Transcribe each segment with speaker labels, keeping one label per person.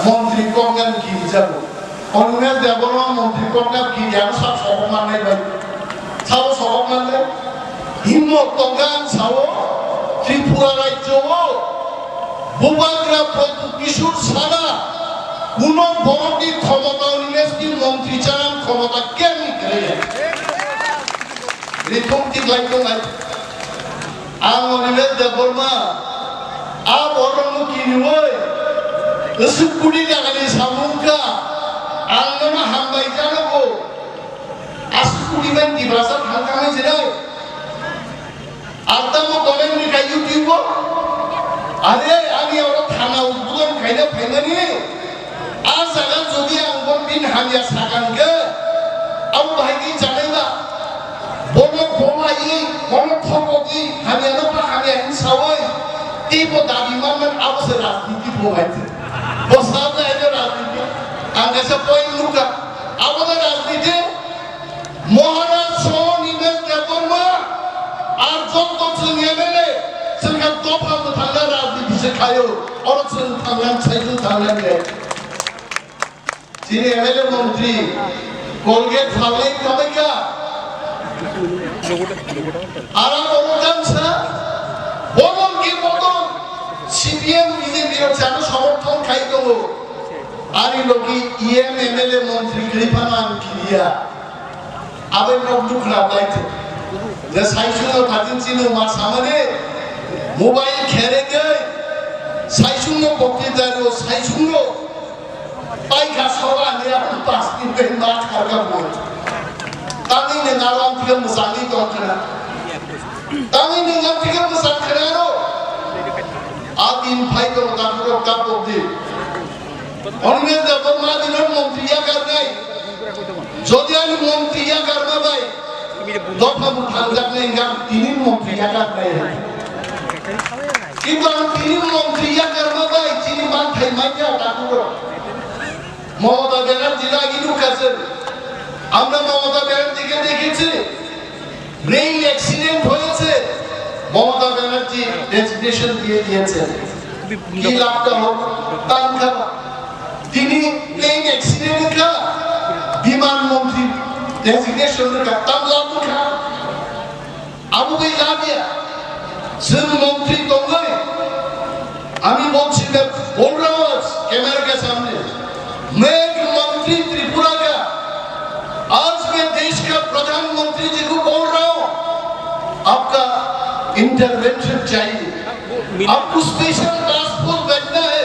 Speaker 1: মন্ত্রী কঙ্গাল কি যাব অনুমেশ দেববর্মা মন্ত্রী কঙ্গাল কি জানো সব সবমান নাই ভাই সাবো সবমান নাই হিম্মত কঙ্গাল সাবো ত্রিপুরা রাজ্য বুবাগ্রা কিশোর সারা কোন বড়টি ক্ষমতা অনুমেশটি মন্ত্রী চান ক্ষমতা কেন করে রিফর্ম ঠিক লাগতো নাই আং অনুমেশ দেববর্মা আ বড় কি নিবই Esukudi jangan disamuka, angna hambai janogo. Asukudi men di bahasa hangkang jerai. Artamu komen di kayu YouTube. Ada ani orang thana ubulan kaya pengen ni. Asalkan jodi angkon bin hamya sakan ke. Abu bahagi jangan ba. Bono komai, bono thokogi, hamya nopa hamya insawai. Tibo dabi man abu serasi tibo baca. বসাতে এর রাজনীতি আঙ্গাসা point Luka আমাদের রাজনীতি মহারাজ সনিবেশ দেববর্মা আর যত MLA সেখানে দফা থাকা রাজনীতি শেখায়ও অরচন থাকলেন সাইকেল থাকলেন যিনি এমএলএ মন্ত্রী কলগেট ফাললে কবে কা আর অরকাংশা বলন কি বদন সিপিএম বিজেপির জানো সমর্থন খাই দেবো আর এই লোকি ইএম এমএলএ মন্ত্রী কৃপানান কিরিয়া আবার নবদুক রাবাইতে যে সাইসুনো থাকেন ছিল মা সামনে মোবাইল খেরে গই সাইসুনো বক্তৃতারো সাইসুনো পাইখা সবা নিয়া পাঁচ দিন কে মাছ খারকা বল তামি নে নালাম থেকে মুসানি দরকার তামি নে নাম থেকে মুসান খারারো আদিন ফাইতো তারপর কাপড় অনুমেশ দেববর্মা দিনের মন্ত্রিয়া কার নাই যদি আমি মন্ত্রিয়া কার না ভাই দফা মুঠান যাক নাই গাম তিনি মন্ত্রিয়া কার নাই কিন্তু আমি তিনি মন্ত্রিয়া কার না ভাই তিনি মান খাই মাইয়া ঠাকুর মমতা ব্যানার্জি লাগিনু কাছে আমরা মমতা ব্যানার্জিকে দেখেছি ব্রেইন অ্যাক্সিডেন্ট হয়েছে মমতা ব্যানার্জি রেজিগনেশন দিয়ে দিয়েছেন কি লাভটা হোক তানখা তিনি প্লেন অ্যাক্সিডেন্ট কা বিমান মন্ত্রী রেজিগনেশন কা তাম লাভ কা আবু ভাই লাভিয়া সিং মন্ত্রী দঙ্গই আমি বলছি बोल रहा हूं कैमरे के सामने मैं एक मंत्री त्रिपुरा का आज मैं देश का प्रधानमंत्री जी को बोल रहा हूं आपका इंटरवेंशन चाहिए आपको स्पेशल टास्क फोर्स बैठना है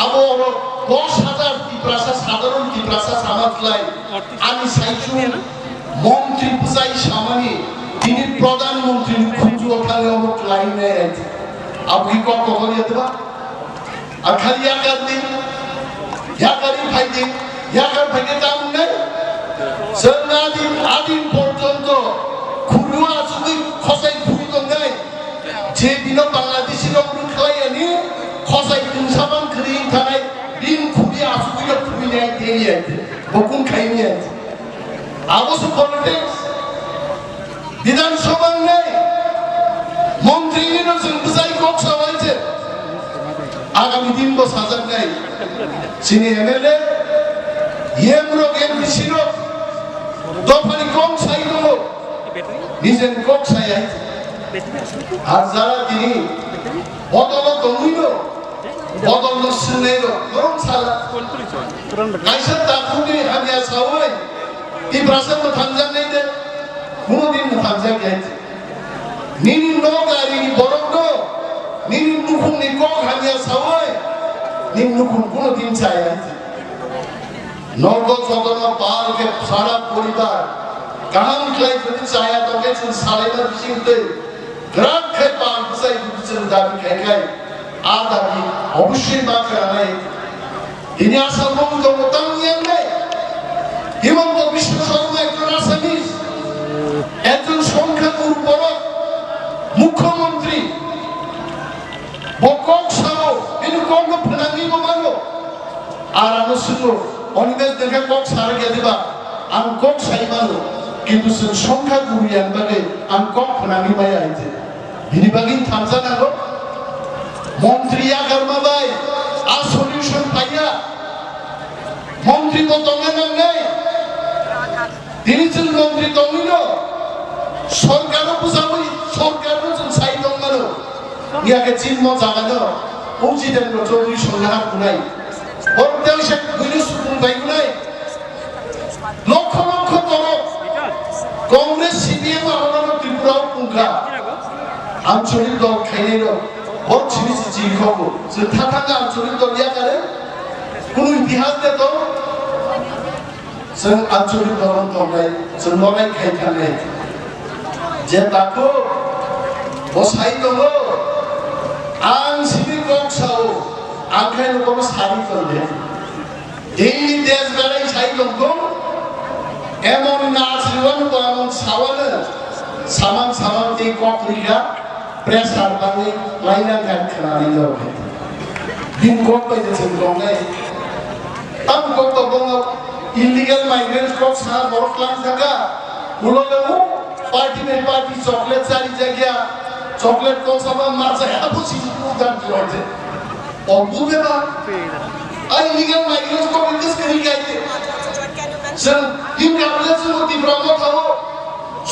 Speaker 1: अब और 10,000 की प्रासा साधारण की प्रासा सामग्री आनी साइचू मंत्री पुसाई सामानी তিনি প্রধানমন্ত্রী খুঁজু ওখানে অমুক লাইনে আছে আপনি কখন যেতে বা আর খালি একার দিন একারই ভাই দিন একার ভাইকে দাম নেই সন্নাদিন আদিন পর্যন্ত খুলুয়া আসুবি খসাই খুঁড়ি তো নেই যে দিন বাংলাদেশি রঙ খাইয়ানি খসাই তিনসাবান খরিং থানায় দিন খুঁড়ি আসুবি খুঁড়ি নেই দিয়ে আছে বকুন খাইনি আছে আবশ্য পলিটিক্স বিধানসভা নেই মন্ত্রী নির্বাচন বুঝাই কক্সা হয়েছে আগামী 3 বছর হাজার নেই চিনি এমএলএ ইএম রোগ এমপিসি রোগ দফানি কম সাই দেবো নিজের কক্সায় আছে আর যারা তিনি বদল তমিল বদল শুনেল গরম সালা কাইসা তাকুনি হামিয়া সাওয়াই এই প্রাসাদ থানজান নেই দে কোনদিন থাকজা গেছে নিনি নগারি বরক নিনি নুকুন নি কক হামিয়া সাওয়াই নিনি নুকুন কোনদিন চাই আছে নগদ সদন পালকে সারা পরিবার কাম খাই যদি চায়া তো গেছেন সালেবার বিচিতে গ্রাম খাই পাল বুঝাই বুঝছেন দাবি খাই খাই আ দাবি অবশ্যই মাত্রা নাই ইনি আসাম বন্ধু মতাম নিয়ে নেই হিমন্ত বিশ্ব শর্মা একজন আসামিস একজন সংখ্যাগুরু বড় মুখ্যমন্ত্রী বকক সাও ইনি কোন ফনামি মানো আর আনসুন অনিমেষ দেখে কক সারা গে দিবা আম কক সাইমানো কিন্তু সংখ্যাগুরু ইয়ানবাগে আম কক ফনামি মাই আইছে বিনিবাগিন থামজা নাগো মন্ত্রী আগারমা ভাই আ সলিউশন পাইয়া মন্ত্রী তো দমে নাম নেই, তিনি ছিলেন মন্ত্রী দমিল সরকারও বুঝাবো, সরকারও সাই দমানো ইয়াকে চিহ্ন জাগানো পৌঁছিতেন চৌধুরী সন্ন্যাহার গুনাই বড়দেও সে গুইলে সুকুন ভাই গুনাই লক্ষ লক্ষ তরফ কংগ্রেস সিপিএম আলাদা ত্রিপুরাও পুঙ্খা আঞ্চলিক দল খাইনের বড় ছিনিছি চিহ্নব যে থাকা আঞ্চলিক দল ইয়াকারে কোন ইতিহাস দিত जों आंचलिक दल दंनाय जों लड़ाई खायखानाय जे ताको बसाय दङ आं सिनि गक्साव आंखायनो कोनो सारि करदे এই দেশ বেড়াই সাই দंखौ এমন নাচরিবাन এমন সাওয়ানো সামান সামান এই ককরিকা প্রেসার বানি লাইনা গান খানানি লগে দিন কত পাইতেছেন দंनाय आं কত বङ illegal migrants को साथ बहुत लाख जगह उन्होंने वो पार्टी में पार्टी चॉकलेट सारी जगह चॉकलेट को सब मार जाए अब उसी को जान जोड़ते और वो भी बात illegal migrants को बिल्कुल कहीं क्या है सर इन कैपिटल से वो दिव्यांग था वो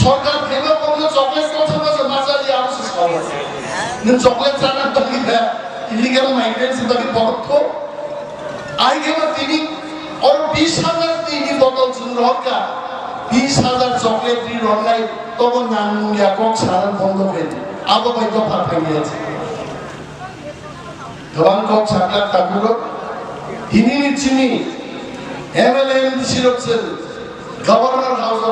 Speaker 1: सरकार फेमस को चॉकलेट को सब मार जाए आप उसे सावल न चॉकलेट सारा तो है illegal migrants तभी बहुत को आगे में तीनी और 20,000 तीनी बोतल सुन रहा 20,000 चॉकलेट दी रोलाई तो वो नाम या कोक सारा बंद हो गए अब भाई तो फाट गया है धवान कोक सारा ताकुरो हिनी निचिनी एमएलए निचिरोचल गवर्नर हाउस